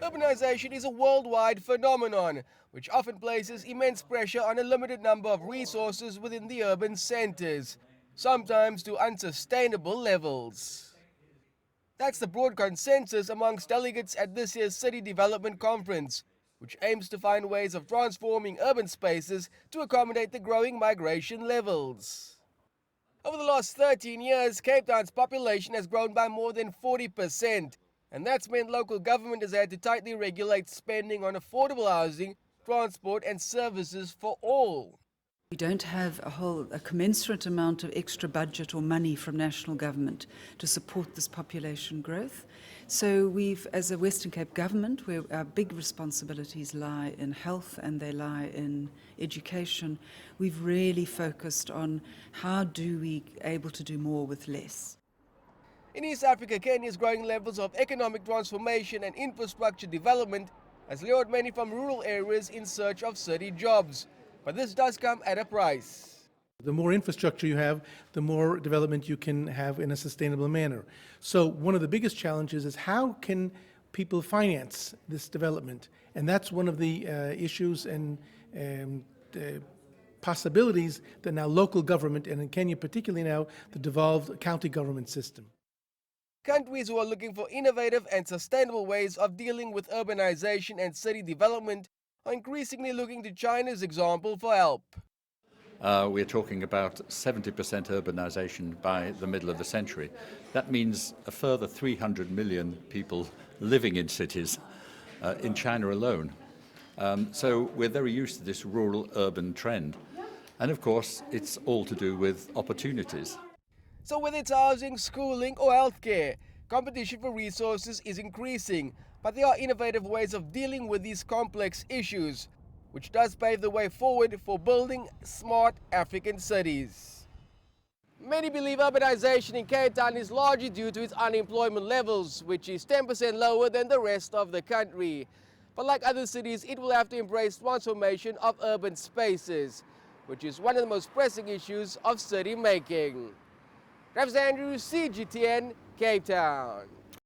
Urbanization is a worldwide phenomenon, which often places immense pressure on a limited number of resources within the urban centers, sometimes to unsustainable levels. That's the broad consensus amongst delegates at this year's City Development Conference, which aims to find ways of transforming urban spaces to accommodate the growing migration levels. Over the last 13 years, Cape Town's population has grown by more than 40%, and that's meant local government has had to tightly regulate spending on affordable housing, transport and services for all. We don't have a commensurate amount of extra budget or money from national government to support this population growth. So we've, as a Western Cape government, where our big responsibilities lie in health and they lie in education, we've really focused on how do we able to do more with less. In East Africa, Kenya's growing levels of economic transformation and infrastructure development has lured many from rural areas in search of city jobs. But this does come at a price. The more infrastructure you have, the more development you can have in a sustainable manner. So one of the biggest challenges is how can people finance this development? And that's one of the issues and possibilities that now local government, and in Kenya particularly now, the devolved county government system. Countries who are looking for innovative and sustainable ways of dealing with urbanization and city development are increasingly looking to China's example for help. We're talking about 70% urbanization by the middle of the century. That means a further 300 million people living in cities in China alone. So we're very used to this rural-urban trend. And of course, it's all to do with opportunities. So whether it's housing, schooling or healthcare, competition for resources is increasing, but there are innovative ways of dealing with these complex issues, which does pave the way forward for building smart African cities. Many believe urbanization in Cape Town is largely due to its unemployment levels, which is 10% lower than the rest of the country. But like other cities, it will have to embrace transformation of urban spaces, which is one of the most pressing issues of city making. Travers, CGTN, Cape Town.